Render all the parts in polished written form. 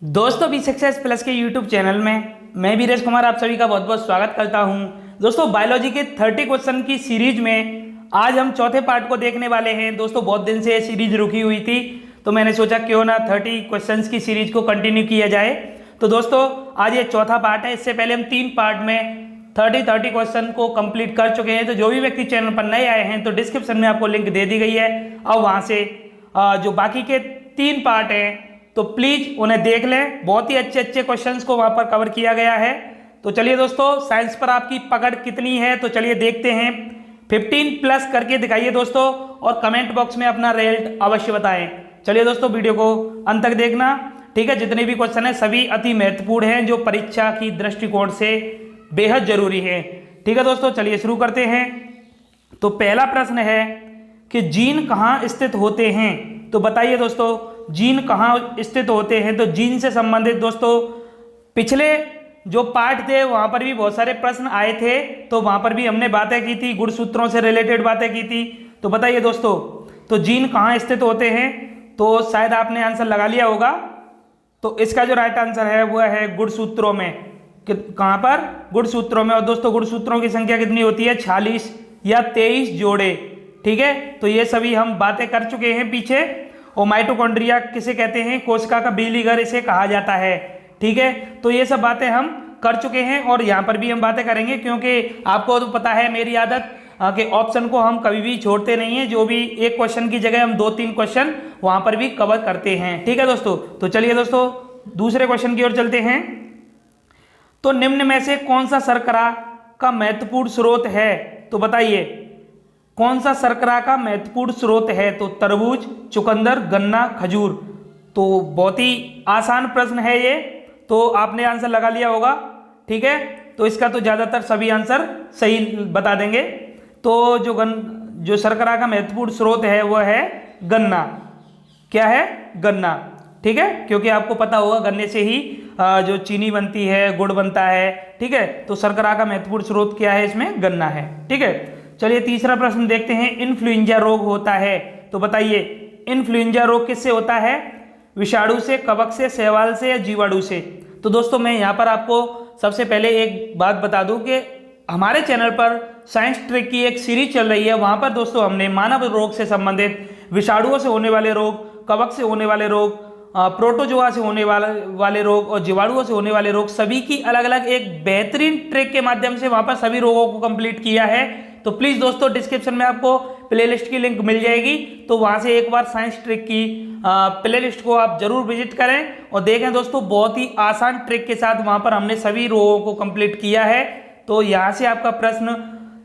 दोस्तों B success plus के YouTube channel में मैं वीरेश कुमार आप सभी का बहुत बहुत स्वागत करता हूं। दोस्तों बायोलॉजी के 30 क्वेश्चन की सीरीज में आज हम चौथे पार्ट को देखने वाले हैं। दोस्तों बहुत दिन से ये सीरीज रुकी हुई थी तो मैंने सोचा क्यों ना 30 क्वेश्चंस की सीरीज को कंटिन्यू किया जाए। तो दोस्तों आज ये चौथा पार्ट है। इससे पहले हम 3 पार्ट में 30 क्वेश्चन को कंप्लीट कर चुके हैं। तो जो भी व्यक्ति चैनल पर नए आए हैं तो डिस्क्रिप्शन में आपको लिंक दे दी गई है और वहाँ से जो बाकी के 3 पार्ट हैं तो प्लीज उन्हें देख लें। बहुत ही अच्छे अच्छे क्वेश्चंस को वहां पर कवर किया गया है। तो चलिए दोस्तों साइंस पर आपकी पकड़ कितनी है तो चलिए देखते हैं। 15 प्लस करके दिखाइए दोस्तों और कमेंट बॉक्स में अपना रिजल्ट अवश्य बताएं। चलिए दोस्तों वीडियो को अंत तक देखना, ठीक है। जितने भी क्वेश्चन है सभी अति महत्वपूर्ण हैं जो परीक्षा की दृष्टिकोण से बेहद जरूरी है, ठीक है दोस्तों। चलिए शुरू करते हैं। तो पहला प्रश्न है कि जीन कहाँ स्थित होते हैं। तो बताइए दोस्तों जीन कहाँ स्थित होते हैं। तो जीन से संबंधित दोस्तों पिछले जो पार्ट थे वहाँ पर भी बहुत सारे प्रश्न आए थे तो वहाँ पर भी हमने बातें की थी, गुणसूत्रों से रिलेटेड बातें की थी। तो बताइए दोस्तों तो जीन कहाँ स्थित होते हैं। तो शायद आपने आंसर लगा लिया होगा। तो इसका जो राइट आंसर है वह है गुणसूत्रों में। कहाँ पर? गुणसूत्रों में। और दोस्तों गुणसूत्रों की संख्या कितनी होती है? 46 या 23 जोड़े, ठीक है। तो ये सभी हम बातें कर चुके हैं पीछे। और माइटोकॉन्ड्रिया किसे कहते हैं? कोशिका का बिजली घर इसे कहा जाता है, ठीक है। तो ये सब बातें हम कर चुके हैं और यहाँ पर भी हम बातें करेंगे क्योंकि आपको तो पता है मेरी आदत कि ऑप्शन को हम कभी भी छोड़ते नहीं है। जो भी एक क्वेश्चन की जगह हम 2-3 क्वेश्चन वहाँ पर भी कवर करते हैं, ठीक है दोस्तों। तो चलिए दोस्तों दूसरे क्वेश्चन की ओर चलते हैं। तो निम्न में से कौन सा शर्करा का महत्वपूर्ण स्रोत है। तो बताइए कौन सा शर्करा का महत्वपूर्ण स्रोत है। तो तरबूज, चुकंदर, गन्ना, खजूर। तो बहुत ही आसान प्रश्न है ये, तो आपने आंसर लगा लिया होगा, ठीक है। तो इसका तो ज़्यादातर सभी आंसर सही बता देंगे। तो जो शर्करा का महत्वपूर्ण स्रोत है वह है गन्ना। क्या है? गन्ना, ठीक है। क्योंकि आपको पता होगा गन्ने से ही जो चीनी बनती है, गुड़ बनता है, ठीक है। तो शर्करा का महत्वपूर्ण स्रोत क्या है? इसमें गन्ना है, ठीक है। चलिए तीसरा प्रश्न देखते हैं। इन्फ्लुएंजा रोग होता है। तो बताइए इन्फ्लुएंजा रोग किससे होता है? विषाणु से, कवक से, शैवाल से या जीवाणु से। तो दोस्तों मैं यहाँ पर आपको सबसे पहले एक बात बता दूं कि हमारे चैनल पर साइंस ट्रिक की एक सीरीज चल रही है। वहाँ पर दोस्तों हमने मानव रोग से संबंधित, विषाणुओं से होने वाले रोग, कवक से होने वाले रोग, प्रोटोजोआ से होने वाले रोग और जीवाणुओं से होने वाले रोग सभी की अलग अलग एक बेहतरीन ट्रिक के माध्यम से वहाँ पर सभी रोगों को कंप्लीट किया है। तो प्लीज़ दोस्तों डिस्क्रिप्शन में आपको प्लेलिस्ट की लिंक मिल जाएगी। तो वहाँ से एक बार साइंस ट्रिक की प्लेलिस्ट को आप जरूर विजिट करें और देखें दोस्तों। बहुत ही आसान ट्रिक के साथ वहाँ पर हमने सभी रोगों को कंप्लीट किया है। तो यहाँ से आपका प्रश्न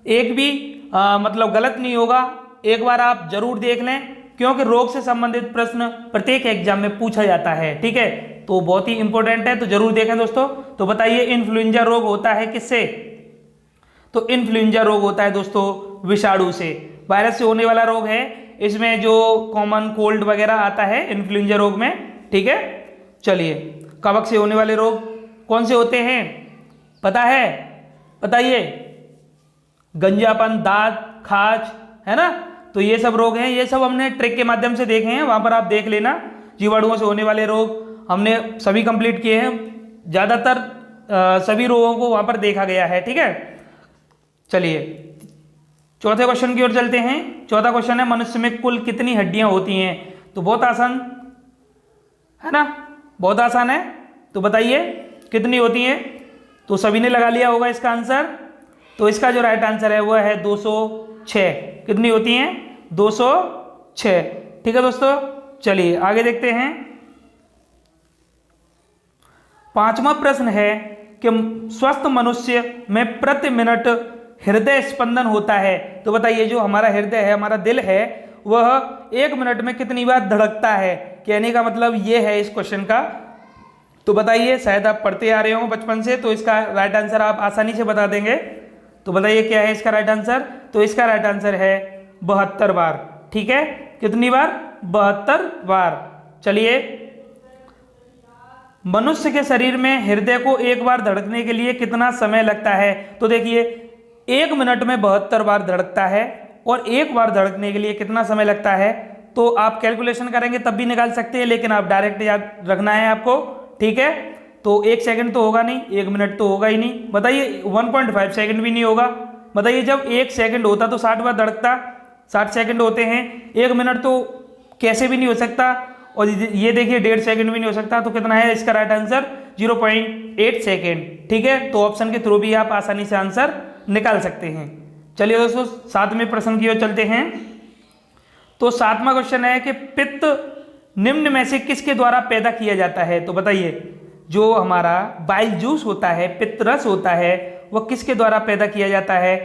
एक भी मतलब गलत नहीं होगा। एक बार आप जरूर देख लें क्योंकि रोग से संबंधित प्रश्न प्रत्येक एग्जाम में पूछा जाता है, ठीक है। तो बहुत ही इंपॉर्टेंट है, तो जरूर देखें दोस्तों। तो बताइए इन्फ्लुएंजा रोग होता है किससे। तो इन्फ्लुएंजा रोग होता है दोस्तों विषाणु से, वायरस से होने वाला रोग है। इसमें जो कॉमन कोल्ड वगैरह आता है इन्फ्लुएंजा रोग में, ठीक है। चलिए कवक से होने वाले रोग कौन से होते हैं पता है? बताइए। गंजापन, दांत, खाज, है ना। तो ये सब रोग हैं, ये सब हमने ट्रिक के माध्यम से देखे हैं, वहां पर आप देख लेना। जीवाणुओं से होने वाले रोग हमने सभी कंप्लीट किए हैं। ज़्यादातर सभी रोगों को वहां पर देखा गया है, ठीक है। चलिए चौथे क्वेश्चन की ओर चलते हैं। चौथा क्वेश्चन है मनुष्य में कुल कितनी हड्डियां होती हैं। तो बहुत आसान है ना, बहुत आसान है। तो बताइए कितनी होती हैं। तो सभी ने लगा लिया होगा इसका आंसर। तो इसका जो राइट आंसर है वह है 206। कितनी होती हैं? 206, ठीक है दोस्तों। चलिए आगे देखते हैं। पांचवा प्रश्न है कि स्वस्थ मनुष्य में प्रति मिनट हृदय स्पंदन होता है। तो बताइए जो हमारा हृदय है, हमारा दिल है, वह 1 मिनट में कितनी बार धड़कता है। कहने का मतलब ये है इस क्वेश्चन का। तो बताइए, शायद आप पढ़ते आ रहे हो बचपन से, तो इसका राइट आंसर आप आसानी से बता देंगे। तो बताइए क्या है इसका राइट आंसर। तो इसका राइट आंसर है 72 बार, ठीक है। कितनी बार? 72 बार। चलिए मनुष्य के शरीर में हृदय को एक बार धड़कने के लिए कितना समय लगता है। तो देखिए 1 मिनट में 72 बार धड़कता है और एक बार धड़कने के लिए कितना समय लगता है। तो आप कैलकुलेशन करेंगे तब भी निकाल सकते हैं, लेकिन आप डायरेक्ट याद रखना है आपको, ठीक है। तो 1 सेकंड तो होगा नहीं, 1 मिनट तो होगा ही नहीं, बताइए 1.5 सेकंड भी नहीं होगा। बताइए जब 1 सेकंड होता तो 60 बार धड़कता, 60 सेकंड होते हैं, 1 मिनट तो कैसे भी नहीं हो सकता, और ये देखिए 1.5 सेकंड भी नहीं हो सकता, तो कितना है इसका राइट आंसर 0.8 सेकंड। ठीक है, तो ऑप्शन के थ्रू भी आप आसानी से आंसर निकाल सकते हैं। चलिए दोस्तों 7वें प्रश्न की ओर चलते हैं। तो 7वां क्वेश्चन है कि पित्त निम्न में से किसके द्वारा पैदा किया जाता है। तो बताइए जो हमारा बाइल जूस होता है, पित्त रस होता है, वह किसके द्वारा पैदा किया जाता है।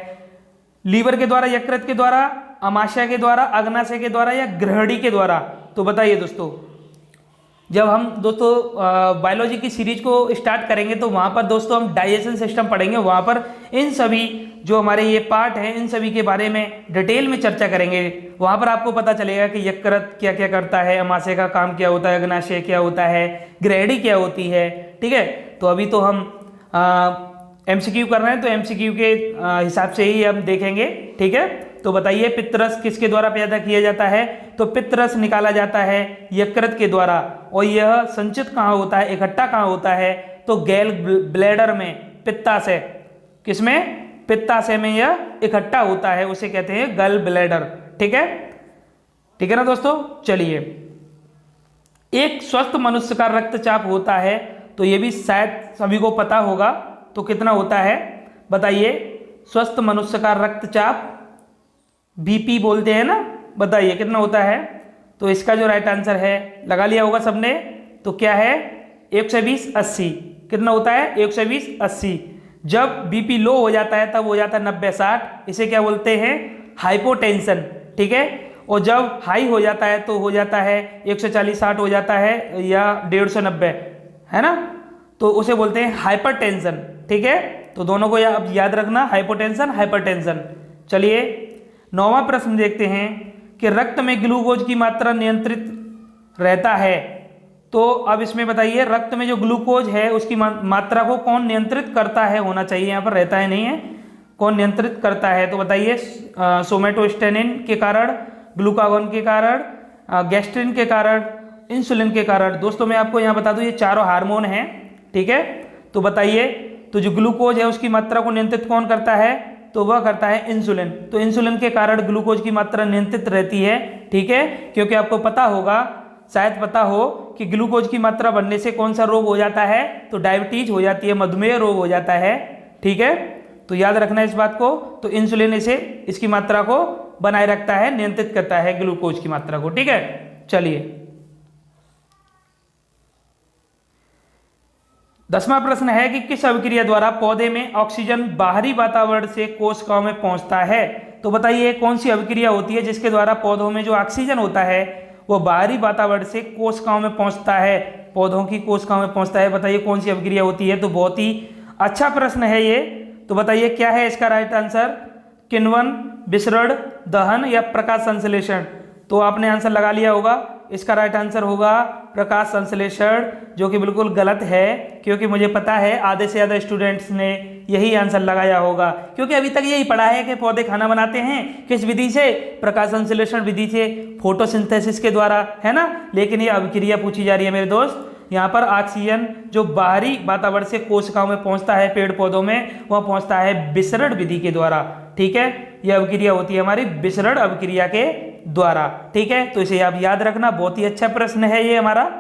लीवर के द्वारा, यकृत के द्वारा, अमाशय के द्वारा, अग्नाशय के द्वारा या ग्रहणी के द्वारा। तो बताइए दोस्तों जब हम दोस्तों बायोलॉजी की सीरीज को स्टार्ट करेंगे तो वहाँ पर दोस्तों हम डाइजेशन सिस्टम पढ़ेंगे, वहाँ पर इन सभी जो हमारे ये पार्ट हैं इन सभी के बारे में डिटेल में चर्चा करेंगे। वहाँ पर आपको पता चलेगा कि यकृत क्या क्या करता है, अमाशय का काम क्या होता है, अग्नाशय क्या होता है, ग्रहणी क्या होती है। ठीक है, तो अभी तो हम MCQ कर रहे हैं तो MCQ के हिसाब से ही हम देखेंगे। ठीक है, तो बताइए पित्तरस किसके द्वारा पैदा किया जाता है। तो पित्तरस निकाला जाता है यकृत के द्वारा, और यह संचित कहाँ होता है, इकट्ठा कहाँ होता है। तो गैल ब्लैडर में, पित्ताशय, किसमें, पित्ताशय में यह इकट्ठा होता है, उसे कहते हैं गल ब्लैडर। ठीक है, ठीक है ना दोस्तों। चलिए एक स्वस्थ मनुष्य का रक्तचाप होता है, तो ये भी शायद सभी को पता होगा, तो कितना होता है बताइए। स्वस्थ मनुष्य का रक्तचाप BP बोलते हैं ना, बताइए कितना होता है। तो इसका जो राइट आंसर है लगा लिया होगा सबने, तो क्या है 120/80। कितना होता है 120/80। जब BP लो हो जाता है तब हो जाता है 90/60, इसे क्या बोलते हैं हाइपोटेंशन। ठीक है, और जब हाई हो जाता है तो हो जाता है 140/60 हो जाता है, या 150/90 है ना, तो उसे बोलते हैं हाइपरटेंशन। ठीक है, तो दोनों को याद रखना, हाइपोटेंशन हाइपरटेंशन। चलिए 9वां प्रश्न देखते हैं कि रक्त में ग्लूकोज की मात्रा नियंत्रित रहता है। तो अब इसमें बताइए रक्त में जो ग्लूकोज है उसकी मात्रा को कौन नियंत्रित करता है, होना चाहिए यहाँ पर रहता है नहीं है, कौन नियंत्रित करता है। तो बताइए सोमेटोस्टेनिन के कारण, ग्लूकागॉन के कारण, गैस्ट्रिन के कारण, इंसुलिन के कारण। दोस्तों मैं आपको यहाँ बता दूँ ये चारों हार्मोन हैं। ठीक है, तो बताइए तो जो ग्लूकोज है उसकी मात्रा को नियंत्रित कौन करता है, तो वह करता है इंसुलिन। तो इंसुलिन के कारण ग्लूकोज की मात्रा नियंत्रित रहती है। ठीक है, क्योंकि आपको पता होगा, शायद पता हो कि ग्लूकोज की मात्रा बढ़ने से कौन सा रोग हो जाता है, तो डायबिटीज हो जाती है, मधुमेह रोग हो जाता है। ठीक है, तो याद रखना इस बात को। तो इंसुलिन इसे इसकी मात्रा को बनाए रखता है, नियंत्रित करता है ग्लूकोज की मात्रा को। ठीक है, चलिए 10वां प्रश्न है कि किस अभिक्रिया द्वारा पौधे में ऑक्सीजन बाहरी वातावरण से कोशिकाओं में पहुंचता है। तो बताइए कौन सी अभिक्रिया होती है जिसके द्वारा पौधों में जो ऑक्सीजन होता है वो बाहरी वातावरण से कोशिकाओं में पहुंचता है, पौधों की कोशिकाओं में पहुंचता है। बताइए कौन सी अभिक्रिया होती है। तो बहुत ही अच्छा प्रश्न है ये। तो बताइए क्या है इसका राइट आंसर, किण्वन, विसरण, दहन या प्रकाश संश्लेषण। तो आपने आंसर लगा लिया होगा, इसका राइट आंसर होगा प्रकाश संश्लेषण, जो कि बिल्कुल गलत है, क्योंकि मुझे पता है आधे से ज़्यादा स्टूडेंट्स ने यही आंसर लगाया होगा, क्योंकि अभी तक यही पढ़ा है कि पौधे खाना बनाते हैं किस विधि से, प्रकाश संश्लेषण विधि से, फोटोसिंथेसिस के द्वारा, है ना। लेकिन ये अभिक्रिया पूछी जा रही है मेरे दोस्त, यहाँ पर ऑक्सीजन जो बाहरी वातावरण से कोशिकाओं में पहुँचता है, पेड़ पौधों में, वह पहुँचता है विसरण विधि के द्वारा। ठीक है, यह अभिक्रिया होती है हमारी विसरण अभिक्रिया के द्वारा। ठीक है, तो इसे आप याद रखना, बहुत ही अच्छा प्रश्न है ये हमारा।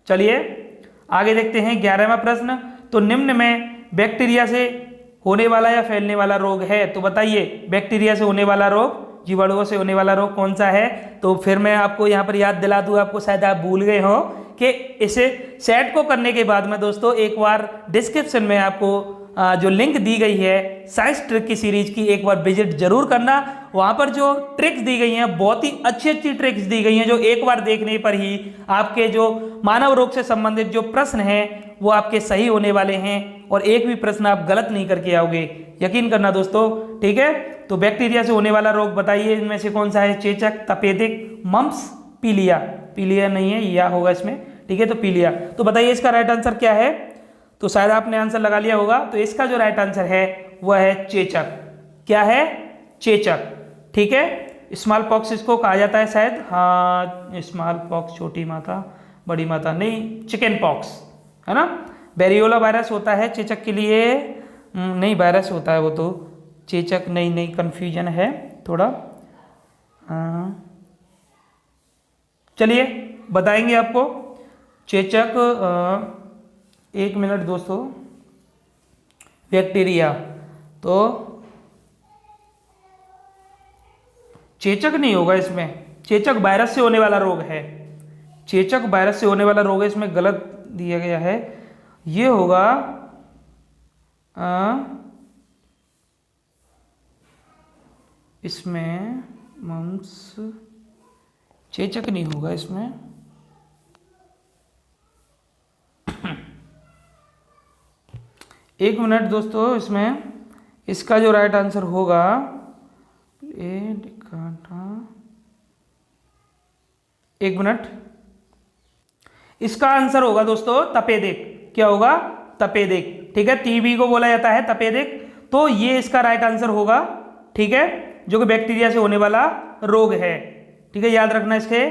चलिए आगे देखते हैं 11वां प्रश्न। तो निम्न में बैक्टीरिया से होने वाला या फैलने वाला रोग है। तो बताइए बैक्टीरिया से होने वाला रोग, जीवाणुओं से होने वाला रोग कौन सा है। तो फिर मैं आपको यहाँ पर याद दिला दूँ, आपको शायद आप भूल गए हो कि इसे सेट को करने के बाद में दोस्तों एक बार डिस्क्रिप्शन में आपको जो लिंक दी गई है साइंस ट्रिक की सीरीज की, एक बार विजिट जरूर करना। वहाँ पर जो ट्रिक्स दी गई हैं बहुत ही अच्छी अच्छी ट्रिक्स दी गई हैं, जो एक बार देखने पर ही आपके जो मानव रोग से संबंधित जो प्रश्न हैं वो आपके सही होने वाले हैं, और एक भी प्रश्न आप गलत नहीं करके आओगे, यकीन करना दोस्तों। ठीक है, तो बैक्टीरिया से होने वाला रोग बताइए इनमें से कौन सा है, चेचक, तपेदिक, मम्प्स, पीलिया। पीलिया नहीं है, या होगा इसमें। ठीक है, तो पीलिया। तो बताइए इसका राइट आंसर क्या है। तो शायद आपने आंसर लगा लिया होगा, तो इसका जो राइट आंसर है वह है चेचक। क्या है, चेचक। ठीक है, स्मॉल पॉक्स इसको कहा जाता है शायद, हाँ स्मॉल पॉक्स, छोटी माता, बड़ी माता नहीं, चिकन पॉक्स, है ना। वेरियोला वायरस होता है चेचक के लिए, नहीं वायरस होता है वो तो, चेचक नहीं कन्फ्यूजन है थोड़ा। चलिए बताएंगे आपको चेचक। 1 मिनट दोस्तों, बैक्टीरिया तो चेचक नहीं होगा इसमें, चेचक वायरस से होने वाला रोग है, चेचक वायरस से होने वाला रोग है, इसमें गलत दिया गया है। ये होगा इसमें मम्स, चेचक नहीं होगा इसमें। एक मिनट दोस्तों, इसमें इसका जो राइट आंसर होगा एक मिनट, इसका आंसर होगा दोस्तों तपेदिक। क्या होगा? तपेदिक। ठीक है, टीबी को बोला जाता है तपेदिक, तो ये इसका राइट आंसर होगा। ठीक है, जो कि बैक्टीरिया से होने वाला रोग है। ठीक है, याद रखना इसके,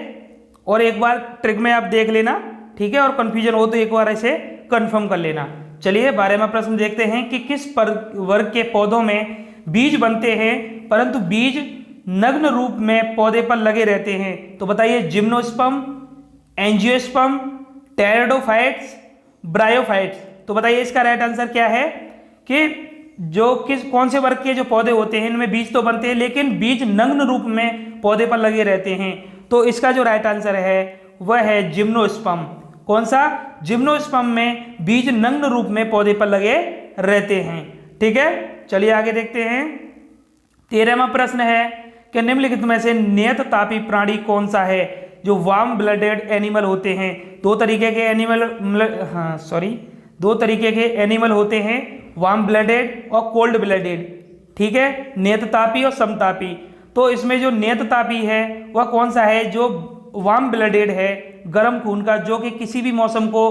और एक बार ट्रिक में आप देख लेना। ठीक है, और कंफ्यूजन हो तो एक बार ऐसे कंफर्म कर लेना। चलिए 12वां प्रश्न देखते हैं कि किस वर्ग के पौधों में बीज बनते हैं परंतु बीज नग्न रूप में पौधे पर लगे रहते हैं। तो बताइए, जिम्नोस्पर्म, एंजियोस्पर्म, टेरिडोफाइट्स, ब्रायोफाइट्स। तो बताइए इसका राइट आंसर क्या है कि कौन से वर्ग के जो पौधे होते हैं इनमें बीज तो बनते हैं लेकिन बीज नग्न रूप में पौधे पर लगे रहते हैं। तो इसका जो राइट आंसर है वह है जिम्नोस्पर्म। कौन सा? जिम्नोस्पर्म में बीज नग्न रूप में पौधे पर लगे रहते हैं। ठीक है, चलिए आगे देखते हैं। 13वां प्रश्न है कि निम्नलिखित में से नियत तापी प्राणी कौन सा है जो वार्म ब्लडेड एनिमल होते हैं। दो तरीके के एनिमल होते हैं, वार्म ब्लडेड और कोल्ड ब्लडेड। ठीक है, नियत तापी और समतापी। तो इसमें जो नियत तापी है वह कौन सा है? जो वार्म ब्लडेड है, गर्म खून का, जो कि किसी भी मौसम को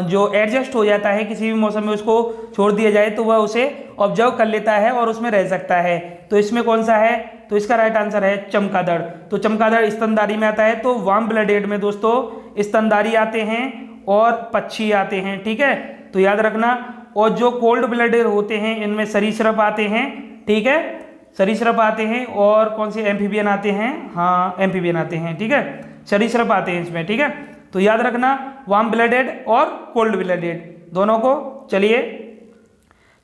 जो एडजस्ट हो जाता है, किसी भी मौसम में उसको छोड़ दिया जाए तो वह उसे ऑब्जर्व कर लेता है और उसमें रह सकता है। तो इसमें कौन सा है? तो इसका राइट आंसर है चमगादड़। तो चमगादड़ स्तनधारी में आता है, तो वार्म ब्लडेड में दोस्तों स्तनधारी आते हैं और पक्षी आते हैं। ठीक है, तो याद रखना। और जो कोल्ड ब्लडेड होते हैं इनमें सरीसृप आते हैं। ठीक है, सरीसृप आते हैं, और कौन से? एम्फीबियन आते हैं। हाँ, एम्फीबियन आते हैं। ठीक है, सरीसृप आते हैं इसमें। ठीक है, तो याद रखना वार्म ब्लडेड और कोल्ड ब्लडेड दोनों को। चलिए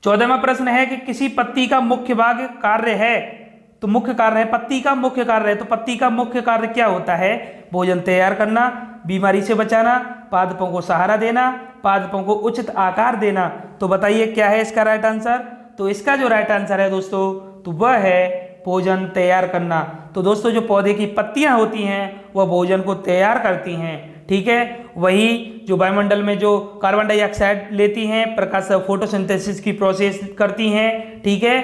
14वां प्रश्न है कि किसी पत्ती का मुख्य भाग कार्य है। तो मुख्य कार्य है, पत्ती का मुख्य कार्य है, तो पत्ती का मुख्य कार्य क्या होता है? भोजन तैयार करना, बीमारी से बचाना, पादपों को सहारा देना, पादपों को उचित आकार देना। तो बताइए क्या है इसका राइट आंसर? तो इसका जो राइट आंसर है दोस्तों, तो वह है भोजन तैयार करना। तो दोस्तों जो पौधे की पत्तियां होती हैं वह भोजन को तैयार करती हैं। ठीक है, वही जो वायुमंडल में जो कार्बन डाइऑक्साइड लेती हैं, प्रकाश फोटोसिंथेसिस की प्रोसेस करती हैं। ठीक है,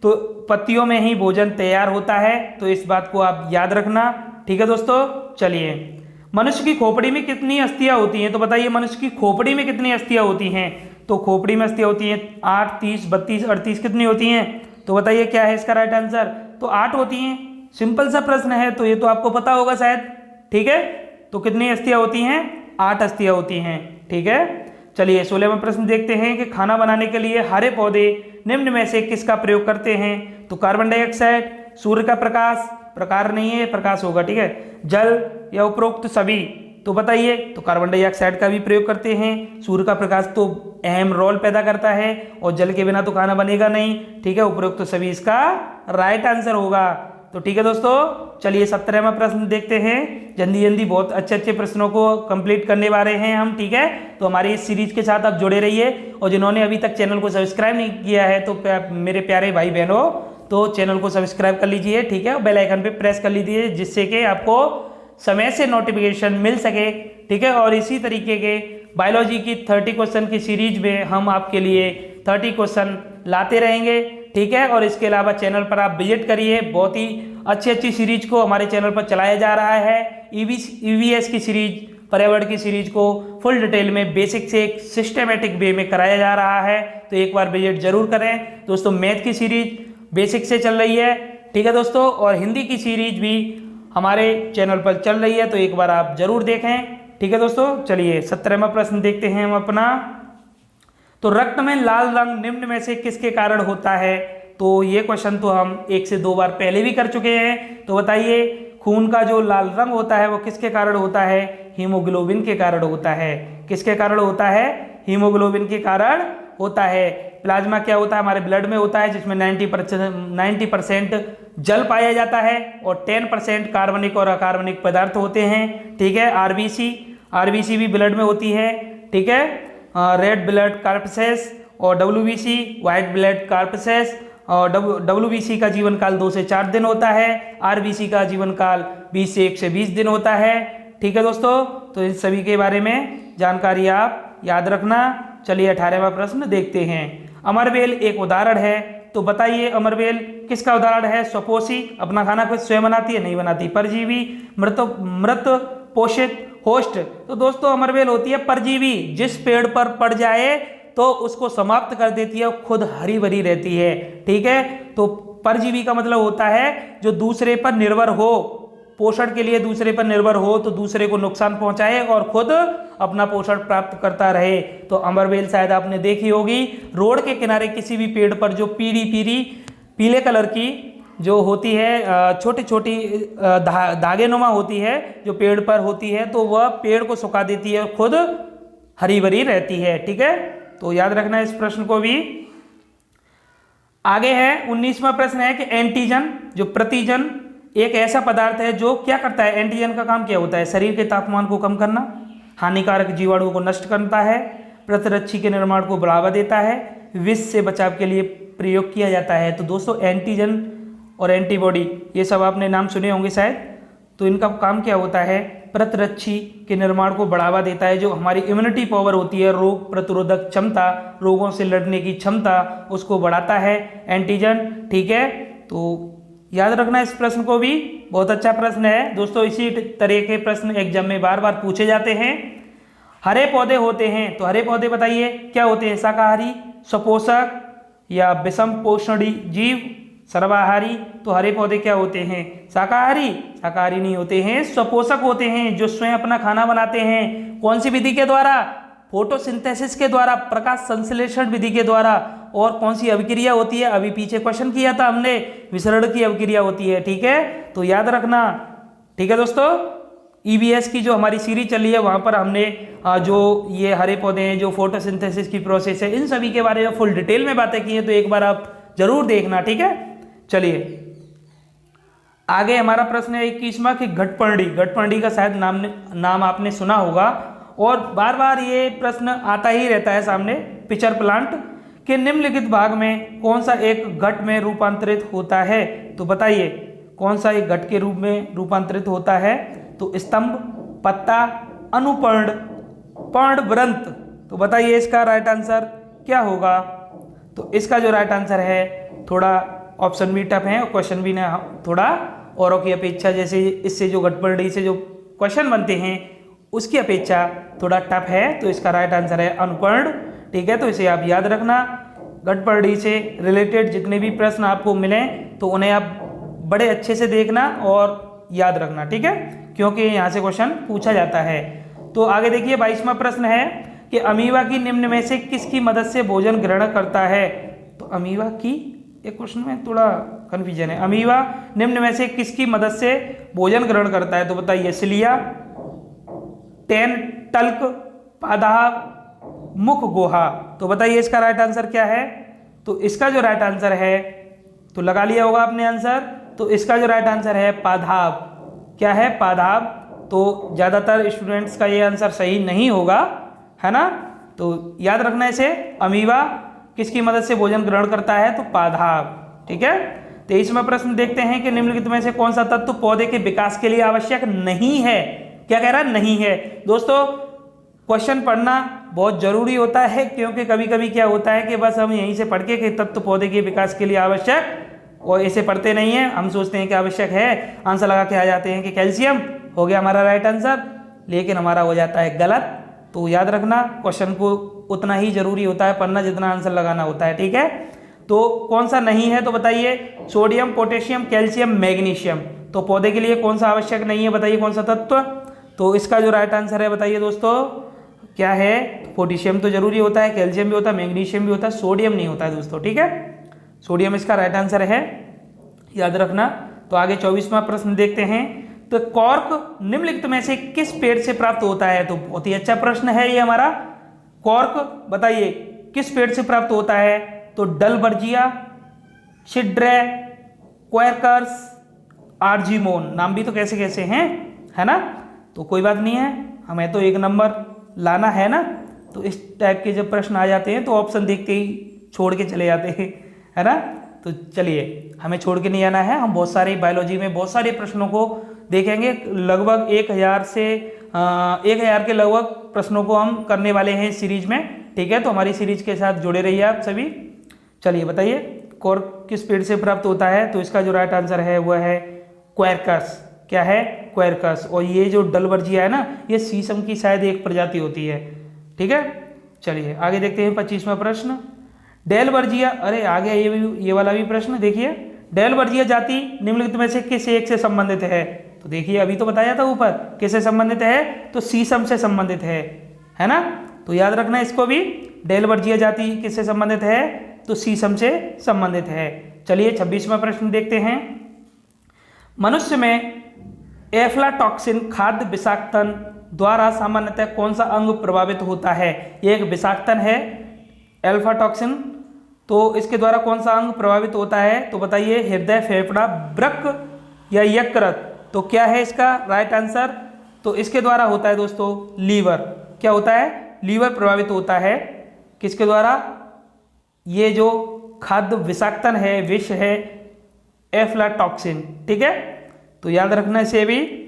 तो पत्तियों में ही भोजन तैयार होता है, तो इस बात को आप याद रखना। ठीक है दोस्तों, चलिए मनुष्य की खोपड़ी में कितनी अस्थियां होती हैं? तो बताइए मनुष्य की खोपड़ी में कितनी अस्थियां होती हैं? तो खोपड़ी में अस्थियां होती हैं 8, 30, 32, 38, कितनी होती हैं? तो बताइए क्या है इसका राइट आंसर? तो 8 होती हैं। सिंपल सा प्रश्न है, तो ये तो आपको पता होगा शायद। ठीक है, तो कितनी अस्थियां होती हैं? 8 अस्थियां होती हैं। ठीक है, चलिए 16वां प्रश्न देखते हैं कि खाना बनाने के लिए हरे पौधे निम्न में से किसका प्रयोग करते हैं? तो कार्बन डाइऑक्साइड, सूर्य का प्रकाश, प्रकार नहीं है प्रकाश होगा। ठीक है, जल या उपरोक्त सभी। तो बताइए, तो कार्बन डाइऑक्साइड का भी प्रयोग करते हैं। सूर्य का प्रकाश तो अहम रोल पैदा करता है और जल के बिना तो खाना बनेगा नहीं। ठीक है, उपरोक्त तो सभी इसका राइट आंसर होगा। तो ठीक है दोस्तों, चलिए 17वां प्रश्न देखते हैं। जल्दी बहुत अच्छे प्रश्नों को कंप्लीट करने वाले हैं हम। ठीक है, तो हमारी इस सीरीज के साथ आप जुड़े रहिए, और जिन्होंने अभी तक चैनल को सब्सक्राइब नहीं किया है तो मेरे प्यारे भाई बहनों, तो चैनल को सब्सक्राइब कर लीजिए। ठीक है, बेल आइकन पे प्रेस कर लीजिए जिससे कि आपको समय से नोटिफिकेशन मिल सके। ठीक है, और इसी तरीके के बायोलॉजी की 30 क्वेश्चन की सीरीज में हम आपके लिए 30 क्वेश्चन लाते रहेंगे। ठीक है, और इसके अलावा चैनल पर आप विजिट करिए, बहुत ही अच्छी सीरीज को हमारे चैनल पर चलाया जा रहा है। ईवीएस की सीरीज, पर्यावरण की सीरीज को फुल डिटेल में बेसिक से एक सिस्टमेटिक वे में कराया जा रहा है, तो एक बार विजिट जरूर करें दोस्तों। मैथ की सीरीज बेसिक से चल रही है। ठीक है दोस्तों, और हिंदी की सीरीज भी हमारे चैनल पर चल रही है, तो एक बार आप जरूर देखें। ठीक है दोस्तों, चलिए 17वां प्रश्न देखते हैं हम अपना। तो रक्त में लाल रंग निम्न में से किसके कारण होता है? तो ये क्वेश्चन तो हम 1 से 2 बार पहले भी कर चुके हैं। तो बताइए, खून का जो लाल रंग होता है वो किसके कारण होता है? हीमोग्लोबिन के कारण होता है। किसके कारण होता है? हीमोग्लोबिन के कारण होता है। प्लाज्मा क्या होता है? हमारे ब्लड में होता है, जिसमें 90% जल पाया जाता है और 10% कार्बनिक और अकार्बनिक पदार्थ होते हैं। ठीक है, आरबीसी भी ब्लड में होती है। ठीक है, रेड ब्लड कार्पसेस और डब्ल्यूबीसी व्हाइट ब्लड कार्पसेस। और डब्ल्यूबीसी का जीवन काल 2 से 4 दिन होता है, आरबीसी का जीवन काल 20 से 120 दिन होता है। ठीक है दोस्तों, तो इन सभी के बारे में जानकारी आप याद रखना। चलिए 18वां प्रश्न देखते हैं। अमरबेल एक उदाहरण है, तो बताइए अमरबेल किसका उदाहरण है? स्वपोषी, अपना खाना खुद स्वयं बनाती है, नहीं बनाती। परजीवी, मृत पोषित, होस्ट। तो दोस्तों अमरबेल होती है परजीवी, जिस पेड़ पर पड़ जाए तो उसको समाप्त कर देती है, खुद हरी भरी रहती है। ठीक है, तो परजीवी का मतलब होता है जो दूसरे पर निर्भर हो, पोषण के लिए दूसरे पर निर्भर हो, तो दूसरे को नुकसान पहुंचाए और खुद अपना पोषण प्राप्त करता रहे। तो अमरबेल शायद आपने देखी होगी, रोड के किनारे किसी भी पेड़ पर जो पीले कलर की जो होती है, छोटी छोटी धागे नुमा होती है, जो पेड़ पर होती है, तो वह पेड़ को सुखा देती है और खुद हरी भरी रहती है। ठीक है, तो याद रखना इस प्रश्न को भी। आगे है 19वां प्रश्न है कि एंटीजन, जो प्रतिजन, एक ऐसा पदार्थ है जो क्या करता है? एंटीजन का काम क्या होता है? शरीर के तापमान को कम करना, हानिकारक जीवाणुओं को नष्ट करता है, प्रतिरक्षी के निर्माण को बढ़ावा देता है, विष से बचाव के लिए प्रयोग किया जाता है। तो दोस्तों एंटीजन और एंटीबॉडी ये सब आपने नाम सुने होंगे शायद। तो इनका काम क्या होता है? प्रतिरक्षी के निर्माण को बढ़ावा देता है, जो हमारी इम्यूनिटी पावर होती है, रोग प्रतिरोधक क्षमता, रोगों से लड़ने की क्षमता, उसको बढ़ाता है एंटीजन। ठीक है, तो याद रखना इस प्रश्न को भी, बहुत अच्छा प्रश्न है दोस्तों। इसी तरह के प्रश्न एग्जाम में बार बार पूछे जाते हैं। हरे पौधे होते हैं, तो हरे पौधे बताइए क्या होते हैं? शाकाहारी, स्वपोषक या विषम पोषणी जीव, सर्वाहारी। तो हरे पौधे क्या होते हैं? शाकाहारी नहीं होते हैं, स्वपोषक होते हैं, जो स्वयं अपना खाना बनाते हैं। कौन सी विधि के द्वारा? फोटोसिंथेसिस के द्वारा, प्रकाश संश्लेषण विधि के द्वारा। और कौन सी अभिक्रिया होती है? अभी पीछे क्वेश्चन किया था हमने, विसरण की अभिक्रिया होती है। ठीक है, तो याद रखना। ठीक है दोस्तों, ईवीएस की जो हमारी सीरीज चली है वहां पर हमने जो ये हरे पौधे हैं, जो फोटोसिंथेसिस की प्रोसेस है, इन सभी के बारे में फुल डिटेल में बातें की हैं, तो एक बार आप जरूर देखना। ठीक है, चलिए आगे हमारा प्रश्न है 21वां कि घटपर्णी का शायद नाम आपने सुना होगा, और बार बार ये प्रश्न आता ही रहता है सामने। पिचर प्लांट के निम्नलिखित भाग में कौन सा एक घट में रूपांतरित होता है? तो बताइए कौन सा एक घट के रूप में रूपांतरित होता है? तो स्तंभ, पत्ता, अनुपर्ण, पर्णवृंत। तो बताइए इसका राइट आंसर क्या होगा? तो इसका जो राइट आंसर है, थोड़ा ऑप्शन भी टफ है और क्वेश्चन भी ना थोड़ा औरों की अपेक्षा, जैसे इससे जो घटपर्णी से जो क्वेश्चन बनते हैं उसकी अपेक्षा थोड़ा टफ है। तो इसका राइट आंसर है अनुपर्ण। ठीक है, तो इसे आप याद रखना। घटपर्णी से रिलेटेड जितने भी प्रश्न आपको मिलें तो उन्हें आप बड़े अच्छे से देखना और याद रखना। ठीक है, क्योंकि यहाँ से क्वेश्चन पूछा जाता है। तो आगे देखिए 22वां प्रश्न है कि अमीबा की निम्न में से किसकी मदद से भोजन ग्रहण करता है? तो अमीबा की, एक क्वेश्चन में थोड़ा कन्फ्यूजन है। अमीबा निम्न में से किसकी मदद से भोजन ग्रहण करता है? तो बताइए सिलिया, टेन टल्क, पादाब, मुख गुहा। तो बताइए इसका राइट आंसर क्या है? तो इसका जो राइट आंसर है, तो लगा लिया होगा आपने आंसर। तो इसका जो राइट आंसर है पादाब। क्या है? पादाब। तो ज़्यादातर स्टूडेंट्स का ये आंसर सही नहीं होगा, है ना? तो याद रखना इसे। अमीबा किसकी मदद से भोजन ग्रहण करता है? तो पादाब। ठीक है, 23वां प्रश्न देखते हैं कि निम्नलिखित में से कौन सा तत्व पौधे के विकास के लिए आवश्यक नहीं है? क्या कह रहा है? नहीं है। दोस्तों क्वेश्चन पढ़ना बहुत जरूरी होता है, क्योंकि कभी कभी क्या होता है कि बस हम यहीं से पढ़ के कि तत्व पौधे के विकास के लिए आवश्यक, और ऐसे पढ़ते नहीं है। हम सोचते हैं कि आवश्यक है, आंसर लगा के आ जाते हैं कि कैल्शियम, हो गया हमारा राइट आंसर, लेकिन हमारा हो जाता है गलत। तो याद रखना, क्वेश्चन को उतना ही जरूरी होता है पढ़ना जितना आंसर लगाना होता है। ठीक है, तो कौन सा नहीं है? तो बताइए सोडियम, पोटेशियम, कैल्शियम, मैग्नीशियम। तो पौधे के लिए कौन सा आवश्यक नहीं है? बताइए कौन सा तत्व? तो इसका जो राइट आंसर है बताइए दोस्तों क्या है। पोटेशियम तो जरूरी होता है, कैल्शियम भी होता है, मैग्नीशियम भी होता है, सोडियम नहीं होता है दोस्तों, ठीक है। सोडियम इसका राइट आंसर है, याद रखना। तो आगे 24वां प्रश्न देखते हैं। तो कॉर्क निम्नलिखित में से किस पेड़ से प्राप्त होता है। तो बहुत ही अच्छा प्रश्न है ये हमारा। कॉर्क बताइए किस पेड़ से प्राप्त होता है। तो डलबर्जिया, छिड्रे, क्वेरकर्स, आर्जीमोन। नाम भी तो कैसे कैसे हैं, है ना। तो कोई बात नहीं है, हमें तो 1 नंबर लाना है ना। तो इस टाइप के जब प्रश्न आ जाते हैं तो ऑप्शन देखते ही छोड़ के चले जाते हैं, है ना। तो चलिए हमें छोड़ के नहीं आना है, हम बहुत सारे बायोलॉजी में बहुत सारे प्रश्नों को देखेंगे। लगभग 1000 से 1000 के लगभग प्रश्नों को हम करने वाले हैं इस सीरीज में, ठीक है। तो हमारी सीरीज के साथ जुड़े रहिए आप सभी। चलिए बताइए कॉर्क किस पेड़ से प्राप्त होता है। तो इसका जो राइट आंसर है वह है क्वेरकस। क्या है, क्वेरकस। और ये जो डलबर्जिया है ना, ये शीशम की शायद एक प्रजाति होती है, ठीक है। चलिए आगे देखते हैं 25वां प्रश्न। डेलबर्जिया, अरे आगे ये वाला भी प्रश्न देखिए। डेलबर्जिया जाति निम्नलिखित में से किस एक से संबंधित है। तो देखिए अभी तो बताया था ऊपर किससे संबंधित है, तो शीशम से संबंधित है ना। तो याद रखना इसको भी, डेलबर्जिया जाति किससे संबंधित है, तो शीशम से संबंधित है। चलिए 26वां प्रश्न देखते हैं। मनुष्य में एफ्लाटॉक्सिन खाद्य विषाक्तन द्वारा सामान्यतः कौन सा अंग प्रभावित होता है। ये एक विषाक्तन है एल्फाटॉक्सिन, तो इसके द्वारा कौन सा अंग प्रभावित होता है। तो बताइए हृदय, फेफड़ा, वृक्क या यकृत। तो क्या है इसका राइट आंसर। तो इसके द्वारा होता है दोस्तों लीवर। क्या होता है, लीवर प्रभावित होता है। किसके द्वारा, ये जो खाद्य विषाक्तन है, विष है एफ्लाटॉक्सिन, ठीक है। तो याद रखना इसे भी।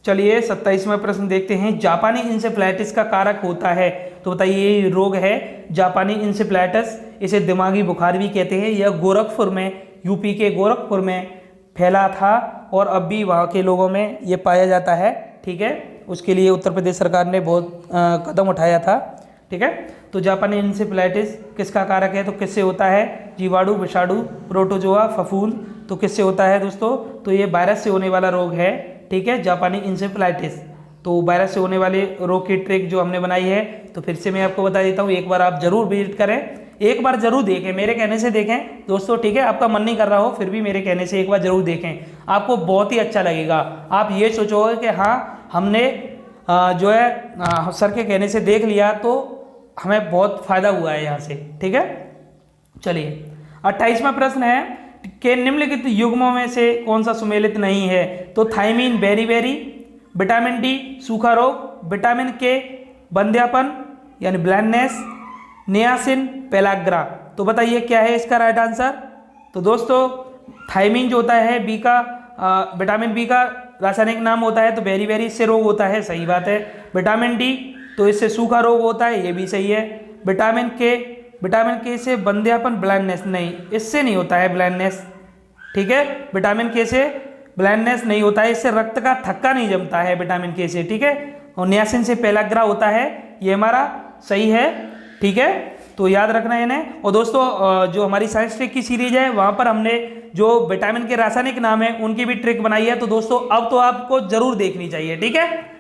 चलिए 27वां प्रश्न देखते हैं। जापानी इंसेफ्लाइटिस का कारक होता है। तो बताइए ये रोग है जापानी इंसेफ्लाइटिस, इसे दिमागी बुखार भी कहते हैं। यह गोरखपुर में, यूपी के गोरखपुर में फैला था और अब भी वहाँ के लोगों में ये पाया जाता है, ठीक है। उसके लिए उत्तर प्रदेश सरकार ने बहुत कदम उठाया था, ठीक है। तो जापानी इंसेफ्लाइटिस किसका कारक है, तो किससे होता है, जीवाणु, विषाणु, प्रोटोजोआ, फफूंद। तो किससे होता है दोस्तों, तो ये वायरस से होने वाला रोग है, ठीक है, जापानी इंसेफ्लाइटिस। तो वायरस से होने वाले रोग की ट्रिक जो हमने बनाई है, तो फिर से मैं आपको बता देता हूँ, एक बार आप जरूर विजिट करें, एक बार जरूर देखें, मेरे कहने से देखें दोस्तों, ठीक है। आपका मन नहीं कर रहा हो फिर भी मेरे कहने से एक बार जरूर देखें, आपको बहुत ही अच्छा लगेगा। आप ये सोचोगे कि हाँ हमने जो है सर के कहने से देख लिया तो हमें बहुत फायदा हुआ है यहाँ से, ठीक है। चलिए 28वां प्रश्न है कि निम्नलिखित युग्मों में से कौन सा सुमेलित नहीं है। तो थायमीन, बेरी, विटामिन डी, सूखा रोग, विटामिन के, बंध्यापन यानी ब्लाइंडनेस, नियासिन, पेलाग्रा। तो बताइए क्या है इसका राइट आंसर। तो दोस्तों थायमीन जो होता है बी का विटामिन बी का रासायनिक नाम होता है, तो बेरी इससे रोग होता है, सही बात है। विटामिन डी तो इससे सूखा रोग होता है, ये भी सही है। विटामिन के से बंध्यापन, ब्लाइंडनेस नहीं, इससे नहीं होता है ब्लाइंडनेस, ठीक है। विटामिन के से ब्लाइंडनेस नहीं होता है, इससे रक्त का थक्का नहीं जमता है विटामिन के से, ठीक है। और नियासिन से पेलाग्रा होता है, ये हमारा सही है, ठीक है। तो याद रखना है इन्हें। और दोस्तों जो हमारी साइंस ट्रिक की सीरीज है वहाँ पर हमने जो विटामिन के रासायनिक नाम है उनकी भी ट्रिक बनाई है, तो दोस्तों अब तो आपको जरूर देखनी चाहिए, ठीक है।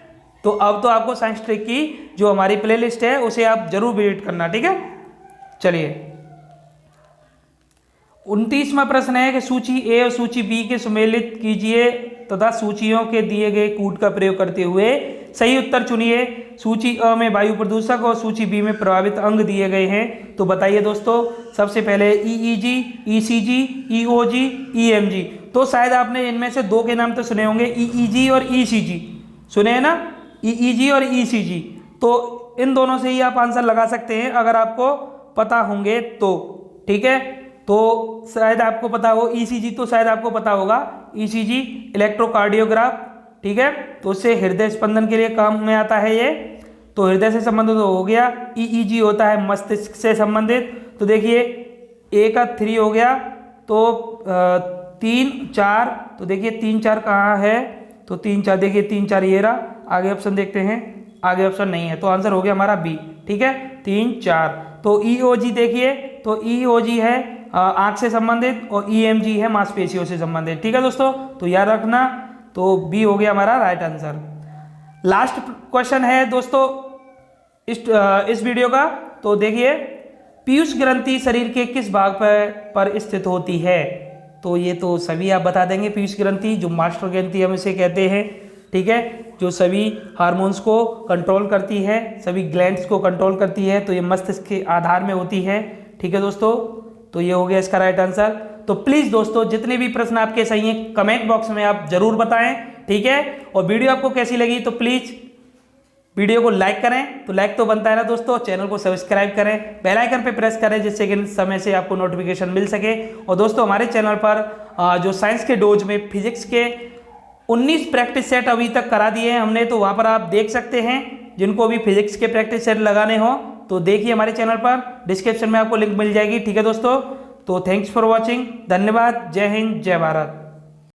तो अब तो आपको साइंस ट्रिक की जो हमारी प्लेलिस्ट है उसे आप जरूर विजिट करना, ठीक है। चलिए 29वां प्रश्न है कि सूची ए और सूची बी के सुमेलित कीजिए तथा सूचियों के दिए गए कूट का प्रयोग करते हुए सही उत्तर चुनिए। सूची अ में वायु प्रदूषक और सूची बी में प्रभावित अंग दिए गए हैं। तो बताइए दोस्तों, सबसे पहले ईईजी, ईसीजी, ईओजी, ईएमजी। तो शायद आपने इनमें से दो के नाम तो सुने होंगे, ईईजी और ईसीजी, सुने हैं ना, ईईजी और ईसीजी। तो इन दोनों से ही आप आंसर लगा सकते हैं अगर आपको पता होंगे तो, ठीक है। तो शायद आपको पता हो ईसीजी, तो शायद आपको पता होगा ईसीजी इलेक्ट्रोकार्डियोग्राफ, ठीक है। तो उससे हृदय स्पंदन के लिए काम में आता है ये, तो हृदय से संबंधित हो गया। ईईजी होता है मस्तिष्क से संबंधित। तो देखिए ए का 3 हो गया, तो 3 4, तो देखिए 3 4 कहाँ है, तो 3 4 देखिए 3 4 ये रहा। आगे ऑप्शन देखते हैं, आगे ऑप्शन नहीं है, तो आंसर हो गया हमारा बी, ठीक है, 3 4। तो ईओजी देखिए, तो ईओजी है आंख से संबंधित और ईएमजी है मांसपेशियों से संबंधित, ठीक है दोस्तों। तो याद रखना, तो बी हो गया हमारा राइट आंसर। लास्ट क्वेश्चन है दोस्तों इस वीडियो का। तो देखिए, पीयूष ग्रंथि शरीर के किस भाग पर स्थित होती है? तो ये तो सभी आप बता देंगे। पीयूष ग्रंथि जो मास्टर ग्रंथि हम इसे कहते हैं, ठीक है, जो सभी हार्मोन्स को कंट्रोल करती है, सभी ग्लैंड्स को कंट्रोल करती है, तो ये मस्तिष्क के आधार में होती है। ठीक है दोस्तों, तो ये हो गया इसका राइट आंसर। तो प्लीज़ दोस्तों, जितने भी प्रश्न आपके सही हैं कमेंट बॉक्स में आप जरूर बताएं, ठीक है। और वीडियो आपको कैसी लगी तो प्लीज़ वीडियो को लाइक करें, तो लाइक तो बनता है ना दोस्तों। चैनल को सब्सक्राइब करें, बेल आइकन पे प्रेस करें, जिससे कि समय से आपको नोटिफिकेशन मिल सके। और दोस्तों, हमारे चैनल पर जो साइंस के डोज में फिजिक्स के 19 प्रैक्टिस सेट अभी तक करा दिए हैं हमने, तो वहाँ पर आप देख सकते हैं। जिनको भी फिजिक्स के प्रैक्टिस सेट लगाने हो तो देखिए हमारे चैनल पर, डिस्क्रिप्शन में आपको लिंक मिल जाएगी। ठीक है दोस्तों, तो थैंक्स फॉर वॉचिंग, धन्यवाद, जय हिंद, जय भारत।